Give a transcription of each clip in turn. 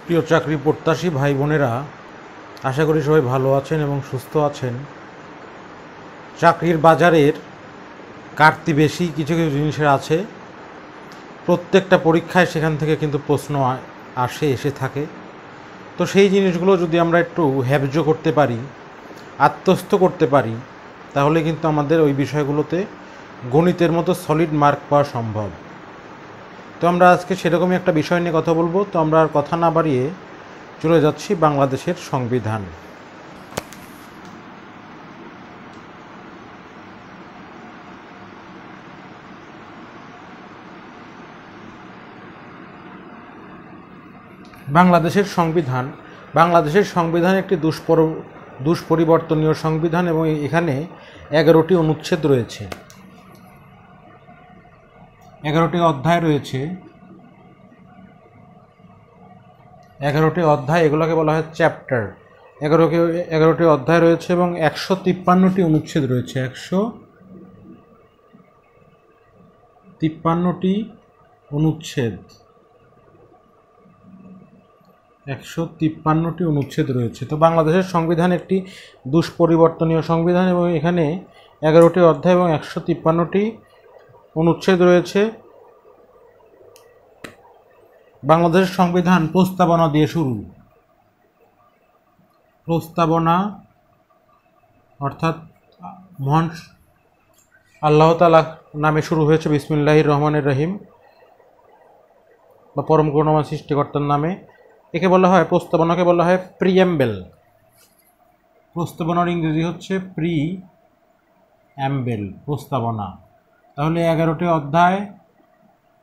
প্রিয় চাকরি প্রত্যাশী ভাই বোনেরা, আশা করি সবাই ভালো আছেন এবং সুস্থ আছেন। চাকরির বাজারের ঘাটতি বেশি কিছু কিছু জিনিসের আছে। প্রত্যেকটা পরীক্ষায় সেখান থেকে কিন্তু প্রশ্ন এসে থাকে। তো সেই জিনিসগুলো যদি আমরা একটু হ্যাবজ করতে পারি, আত্মস্থ করতে পারি, তাহলে কিন্তু আমাদের ওই বিষয়গুলোতে গণিতের মতো সলিড মার্ক পাওয়া সম্ভব। তো আমরা আজকে সেরকমই একটা বিষয় নিয়ে কথা বলবো। তো আমরা আর কথা না বাড়িয়ে চলে যাচ্ছি বাংলাদেশের সংবিধান। বাংলাদেশের সংবিধান একটি দুষ্পরিবর্তনীয় সংবিধান এবং এখানে 11টি অনুচ্ছেদ রয়েছে, 11টি অধ্যায় রয়েছে। 11টি অধ্যায়, এগুলোকে বলা হয় চ্যাপ্টার। 11টি অধ্যায় রয়েছে এবং 153টি অনুচ্ছেদ রয়েছে। 153টি অনুচ্ছেদ 153টি অনুচ্ছেদ রয়েছে। তো বাংলাদেশের সংবিধান একটি দুষ্পরিবর্তনীয় সংবিধান এবং এখানে 11টি অধ্যায় এবং 153টি অনুচ্ছেদ রয়েছে। বাংলাদেশের সংবিধান প্রস্তাবনা দিয়ে শুরু। প্রস্তাবনা অর্থাৎ মহান আল্লাহ তাআলা নামে শুরু হয়েছে, বিসমিল্লাহির রহমানির রহিম, বা পরম করুণাময় সৃষ্টিকর্তার নামে। একে বলা হয়, প্রস্তাবনাকে বলা হয় প্রিএম্বেল। প্রস্তাবনার ইংরেজি হচ্ছে প্রিঅ্যাম্বেল, প্রস্তাবনা। তাহলে 11টি অধ্যায়,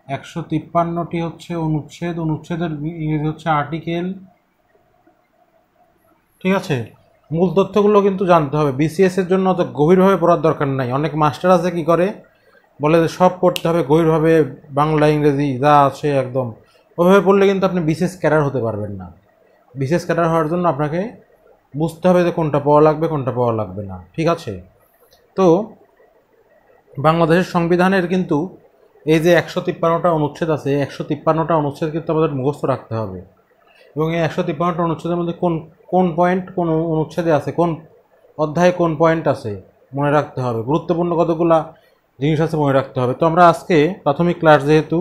153টি হচ্ছে অনুচ্ছেদ, অনুচ্ছেদের ইংরেজি হচ্ছে আর্টিকেল। ঠিক আছে, মূল তথ্যগুলো কিন্তু জানতে হবে। বিসিএসের জন্য অত গভীরভাবে পড়ার দরকার নাই। অনেক মাস্টার আছে কি করে, বলে যে সব পড়তে হবে গভীরভাবে, বাংলা ইংরেজি যা আছে একদম ওইভাবে পড়লে কিন্তু আপনি বিসিএস ক্যাডার হতে পারবেন না। বিসিএস ক্যাডার হওয়ার জন্য আপনাকে বুঝতে হবে যে কোনটা পড়া লাগবে, কোনটা পড়া লাগবে না। ঠিক আছে, তো বাংলাদেশের সংবিধানের কিন্তু এই যে 153টা অনুচ্ছেদ আছে, 153টা অনুচ্ছেদ কিন্তু আমাদের মুখস্থ রাখতে হবে। এবং এই 153টা অনুচ্ছেদের মধ্যে কোন কোন পয়েন্ট কোন অনুচ্ছেদে আছে, কোন অধ্যায়ে কোন পয়েন্ট আছে মনে রাখতে হবে। গুরুত্বপূর্ণ কতগুলা জিনিস আছে মনে রাখতে হবে। তো আমরা আজকে প্রাথমিক ক্লাস, যেহেতু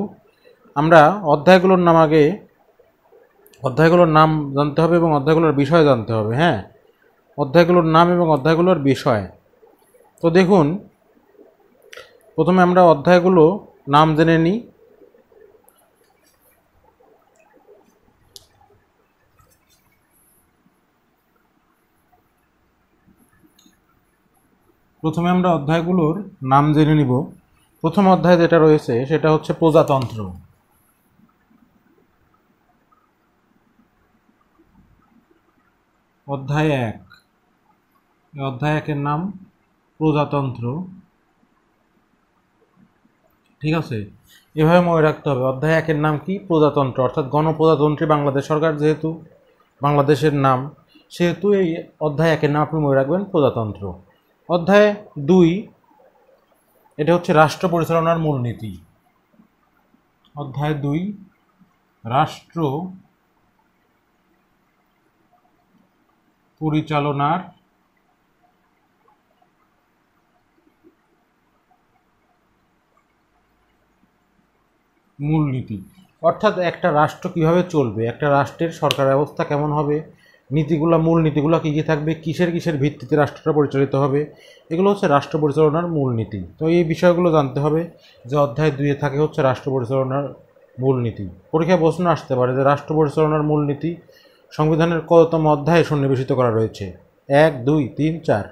আমরা অধ্যায়গুলোর নাম জানতে হবে এবং অধ্যায়গুলোর বিষয় জানতে হবে। হ্যাঁ, অধ্যায়গুলোর নাম এবং অধ্যায়গুলোর বিষয়। তো দেখুন, প্রথমে আমরা অধ্যায়গুলো নাম জেনে নিই। প্রথমে আমরা অধ্যায়গুলোর নাম জেনে নিব। প্রথম অধ্যায় যেটা রয়েছে সেটা হচ্ছে প্রজাতন্ত্র। অধ্যায় 1, অধ্যায় 1-এর নাম প্রজাতন্ত্র। ঠিক আছে, এভাবে মনে রাখতে হবে। অধ্যায় 1-এর নাম কি? প্রজাতন্ত্র, অর্থাৎ গণপ্রজাতন্ত্রী বাংলাদেশ সরকার যেহেতু বাংলাদেশের নাম, সেহেতু এই অধ্যায় 1-এর নাম আপনি মনে রাখবেন প্রজাতন্ত্র। অধ্যায় 2, এটা হচ্ছে রাষ্ট্র পরিচালনার মূলনীতি। অধ্যায় 2, রাষ্ট্র পরিচালনার মূলনীতি, অর্থাৎ একটা রাষ্ট্র কিভাবে চলবে, একটা রাষ্ট্রের সরকার ব্যবস্থা কেমন হবে, নীতিগুলো, মূল নীতিগুলো কী কী থাকবে, কিসের ভিত্তিতে রাষ্ট্রটা পরিচালিত হবে, এগুলো হচ্ছে রাষ্ট্র পরিচালনার মূলনীতি। তো এই বিষয়গুলো জানতে হবে যে অধ্যায় 2-এ থাকে হচ্ছে রাষ্ট্র পরিচালনার মূলনীতি। পরীক্ষায় প্রশ্ন আসতে পারে যে রাষ্ট্র পরিচালনার মূলনীতি সংবিধানের কততম অধ্যায়ে সন্নিবেশিত করা রয়েছে? 1, 2, 3, 4।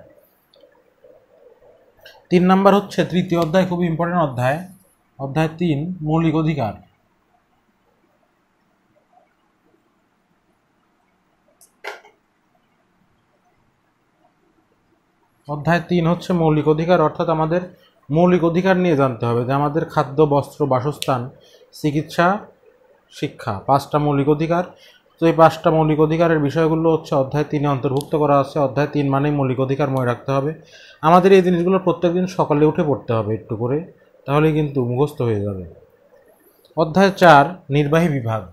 3 নাম্বার হচ্ছে তৃতীয় অধ্যায়, খুব ইম্পর্টেন্ট অধ্যায়। অধ্যায় 3, মৌলিক অধিকার। অধ্যায় 3 হচ্ছে মৌলিক অধিকার, অর্থাৎ আমাদের মৌলিক অধিকার নিয়ে জানতে হবে যে আমাদের খাদ্য, বস্ত্র, বাসস্থান, চিকিৎসা, শিক্ষা, 5টা মৌলিক অধিকার। তো এই 5টা মৌলিক অধিকারের বিষয়গুলো হচ্ছে অধ্যায় 3-এ অন্তর্ভুক্ত করা আছে। অধ্যায় 3 মানেই মৌলিক অধিকার মনে রাখতে হবে। আমাদের এই জিনিসগুলো প্রত্যেকদিন সকালে উঠে পড়তে হবে একটু করে, তাহলেই কিন্তু মুখস্থ হয়ে যাবে। অধ্যায় 4, নির্বাহী বিভাগ।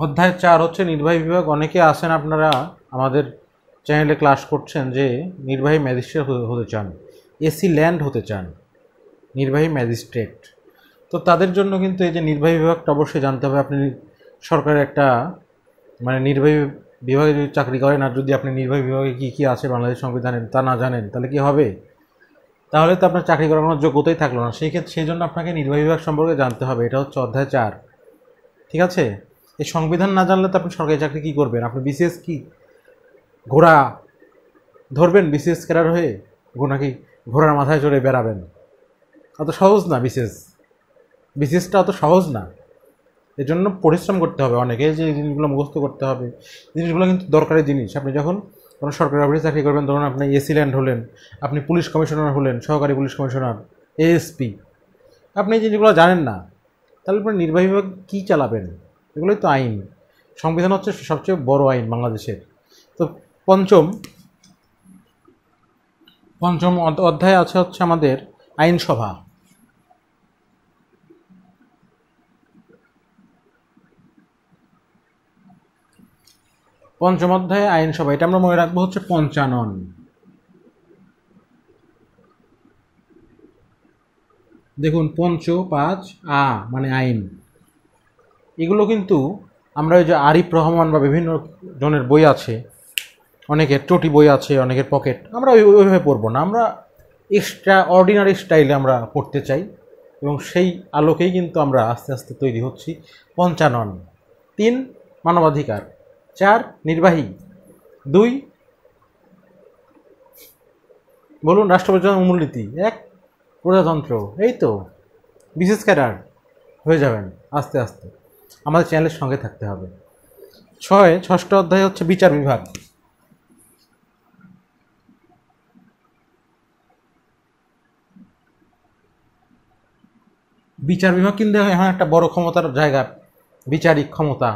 অধ্যায় 4 হচ্ছে নির্বাহী বিভাগ। অনেকে আছেন আপনারা আমাদের চ্যানেলে ক্লাস করছেন যে নির্বাহী ম্যাজিস্ট্রেট হতে চান, এসি ল্যান্ড হতে চান, নির্বাহী ম্যাজিস্ট্রেট। তো তাদের জন্য কিন্তু এই যে নির্বাহী বিভাগটা অবশ্যই জানতে হবে। আপনি সরকারের একটা মানে নির্বাহী বিভাগে যদি চাকরি করেন আর যদি আপনি নির্বাহী বিভাগে কী কী আছে বাংলাদেশ সংবিধানে তা না জানেন তাহলে কি হবে? তাহলে তো আপনার চাকরি করানোর যোগ্যতাই থাকলো না। সেই জন্য আপনাকে নির্বাহী বিভাগ সম্পর্কে জানতে হবে। এটা হচ্ছে অধ্যায় 4, ঠিক আছে? এই সংবিধান না জানলে তো আপনি সরকারি চাকরি কী করবেন? আপনি বিসিএস কি ঘোড়া ধরবেন বিসিএস ক্যাডার হয়ে? নাকি ঘোড়ার মাথায় চড়ে বেড়াবেন? অত সহজ না বিসিএসটা অত সহজ না। এর জন্য পরিশ্রম করতে হবে অনেকে, যে জিনিসগুলো মুখস্থ করতে হবে। জিনিসগুলো কিন্তু দরকারি জিনিস। আপনি যখন কোনো সরকারি অফিসে চাকরি করবেন, ধরুন আপনি এসি ল্যান্ড হলেন, আপনি পুলিশ কমিশনার হলেন, সহকারী পুলিশ কমিশনার, এএসপি, আপনি এই জিনিসগুলো জানেন না, তাহলে পরে নির্বাহী বিভাগ কী চালাবেন? এগুলোই তো আইন। সংবিধান হচ্ছে সবচেয়ে বড় আইন বাংলাদেশের। তো পঞ্চম অধ্যায়ে আছে হচ্ছে আমাদের আইনসভা। পঞ্চম অধ্যায়ে আইনসভা, এটা আমরা মনে রাখবো হচ্ছে পঞ্চানন। দেখুন ৫ মানে আইন। এগুলো কিন্তু আমরা ওই যে আরিফ রহমান বা বিভিন্ন জনের বই আছে, অনেকের চটি বই আছে, অনেকের পকেট, আমরা ওইভাবে পড়বো না। আমরা এক্সট্রা অর্ডিনারি স্টাইলে আমরা পড়তে চাই এবং সেই আলোকেই কিন্তু আমরা আস্তে আস্তে তৈরি হচ্ছি। পঞ্চানন। ৩ মানবাধিকার, ৪ নির্বাহী, ২ বলুন রাষ্ট্রপরিচালনার মূলনীতি, ১ প্রজাতন্ত্র। এই তো বিশেষ ক্যাডার হয়ে যাবেন আস্তে আস্তে। আমাদের চ্যানেলের সঙ্গে থাকতে হবে। ষষ্ঠ অধ্যায় হচ্ছে বিচার বিভাগ। বিচার বিভাগ কিন্তু এখন একটা বড় ক্ষমতার জায়গা। বিচারিক ক্ষমতা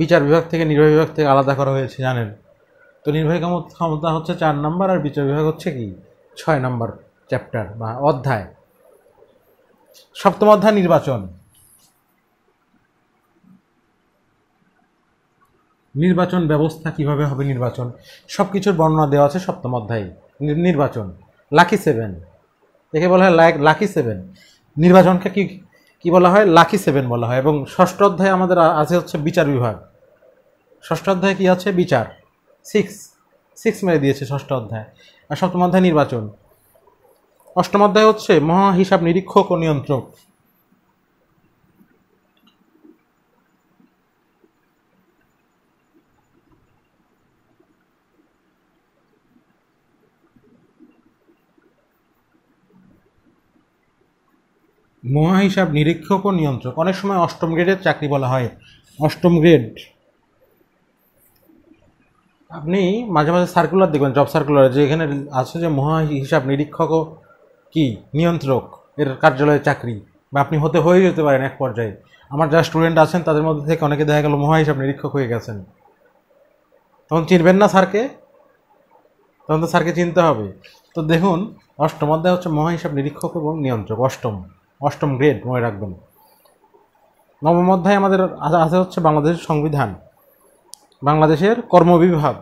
বিচার বিভাগ থেকে নির্বাহী বিভাগ থেকে আলাদা করা হয়েছে, জানেন তো। নির্বাহী ক্ষমতা হচ্ছে 4 নম্বর আর বিচার বিভাগ হচ্ছে কি 6 নম্বর চ্যাপ্টার বা অধ্যায়। সপ্তম অধ্যায় নির্বাচন। নির্বাচন ব্যবস্থা কিভাবে হবে, নির্বাচন সব কিছুর বর্ণনা দেওয়া আছে সপ্তম অধ্যায়ে। নির্বাচন লাকি 7, একে বলা হয় লাকি 7। নির্বাচনকে কি বলা হয়? লাকি 7 বলা হয়। এবং ষষ্ঠ অধ্যায়ে আমাদের আছে হচ্ছে বিচার বিভাগ। ষষ্ঠ অধ্যায়ে কি আছে? বিচার। 6 মেরে দিয়েছে ষষ্ঠ অধ্যায়। আর সপ্তম অধ্যায় নির্বাচন। অষ্টম অধ্যায় হচ্ছে মহা হিসাব নিরীক্ষক ও নিয়ন্ত্রক। মহা হিসাব নিরীক্ষক ও নিয়ন্ত্রক অনেক সময় অষ্টম গ্রেডের চাকরি বলা হয়। অষ্টম গ্রেড আপনি মাঝে মাঝে সার্কুলার দেখবেন, জব সার্কুলার, যে এখানে আছে যে মহা হিসাব নিরীক্ষক ও কি নিয়ন্ত্রক এর কার্যালয়ের চাকরি, বা আপনি হয়ে যেতে পারেন এক পর্যায়ে। আমার যারা স্টুডেন্ট আছেন তাদের মধ্যে থেকে অনেকে দেখা গেল মহা হিসাব নিরীক্ষক হয়ে গেছেন। তখন চিনবেন না স্যারকে, তখন তো স্যারকে চিনতে হবে। তো দেখুন অষ্টম অধ্যায় হচ্ছে মহা হিসাব নিরীক্ষক এবং নিয়ন্ত্রক, অষ্টম গ্রেড মনে রাখবেন। নবম অধ্যায় আমাদের আছে হচ্ছে বাংলাদেশের সংবিধান, বাংলাদেশের কর্মবিভাগ।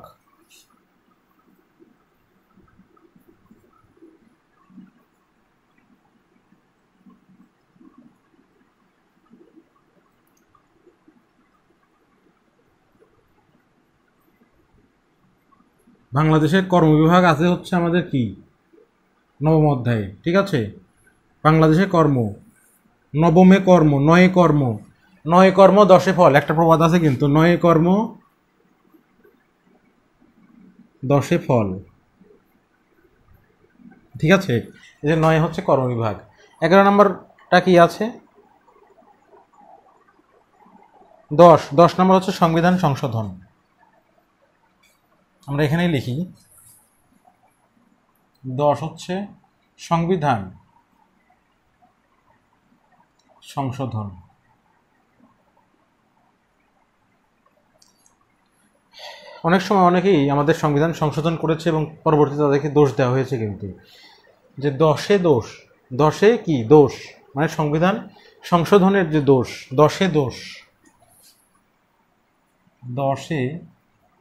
বাংলাদেশের কর্মবিভাগ আছে হচ্ছে আমাদের কি নবম অধ্যায়ে, ঠিক আছে? বাংলাদেশের কর্ম, নবমে কর্ম, নয় কর্ম 10 ফল, একটা প্রবাদ আছে কিন্তু, 9 কর্ম 10 ফল, ঠিক আছে? এই যে 9 হচ্ছে কর্মবিভাগ। 11 নম্বরটা কি আছে? 10 নম্বর হচ্ছে সংবিধান সংশোধন। আমরা এখানেই লিখি 10 হচ্ছে সংবিধান সংশোধন। অনেক সময় অনেকেই আমাদের সংবিধান সংশোধন করেছে এবং পরবর্তীতে তাদেরকে দোষ দেওয়া হয়েছে, কিন্তু যে 10 কি দোষ, মানে সংবিধান সংশোধনের যে দোষ, 10 দোষ। 10-এ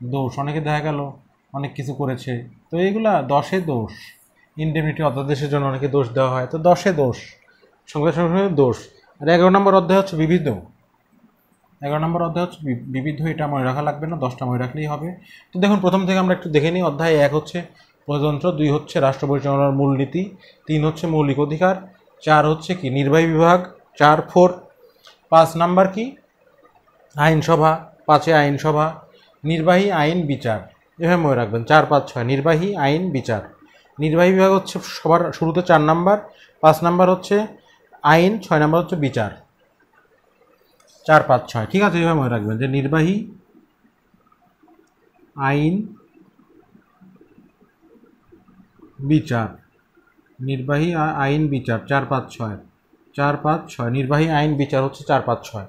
দোষ, অনেকে দেখা গেল অনেক কিছু করেছে, তো এইগুলা 10-এ দোষ, ইনডেমনিটি অধ্যাদেশের জন্য অনেকে দোষ দেওয়া হয়, তো 10-এ দোষ, সংবিধান সংশোধনের দোষ। আর 11 নম্বর অধ্যায় হচ্ছে বিবিধ। 11 নম্বর অধ্যায় হচ্ছে বিবিধ, এটা মনে রাখা লাগবে না, 10টা মনে রাখলেই হবে। তো দেখুন প্রথম থেকে আমরা একটু দেখে নিই। অধ্যায় 1 হচ্ছে প্রজাতন্ত্র, 2 হচ্ছে রাষ্ট্র পরিচালনার মূলনীতি, 3 হচ্ছে মৌলিক অধিকার, 4 হচ্ছে কি নির্বাহী বিভাগ, 4 5 নাম্বার কি আইনসভা, 5-এ আইনসভা, নির্বাহী আইন বিচার, এভাবে মনে রাখবেন 4 5 6 নির্বাহী আইন বিচার। নির্বাহী বিভাগ হচ্ছে সবার শুরুতে 4 নাম্বার, 5 নাম্বার হচ্ছে আইন, 6 নাম্বার হচ্ছে বিচার, 4 5 6, ঠিক আছে? এভাবে মনে রাখবেন যে নির্বাহী আইন বিচার, নির্বাহী আইন বিচার 4 5 6, 4 5 6 নির্বাহী আইন বিচার হচ্ছে 4 5 6।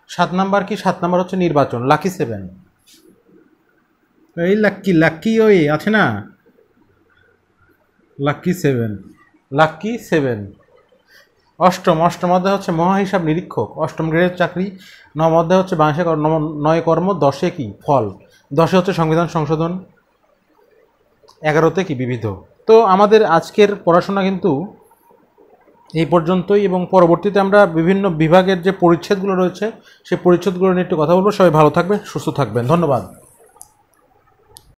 7 নাম্বার কি? 7 নাম্বার হচ্ছে নির্বাচন, লাকি 7, এই লাকি ওই আছে না, লাকি 7, লাকি 7। অষ্টম অধ্যায় হচ্ছে মহাহিসাব নিরীক্ষক, 8ম গ্রেডের চাকরি। 9 অধ্যায় হচ্ছে বাংলাদেশের 9 কর্ম, 10-এ কি ফল, 10-এ হচ্ছে সংবিধান সংশোধন, 11-তে কি বিবিধ। তো আমাদের আজকের পড়াশোনা কিন্তু এই পর্যন্তই, এবং পরবর্তীতে আমরা বিভিন্ন বিভাগের যে পরিচ্ছেদগুলো রয়েছে সেই পরিচ্ছেদগুলো নিয়ে একটু কথা বলবো। সবাই ভালো থাকবেন, সুস্থ থাকবেন, ধন্যবাদ।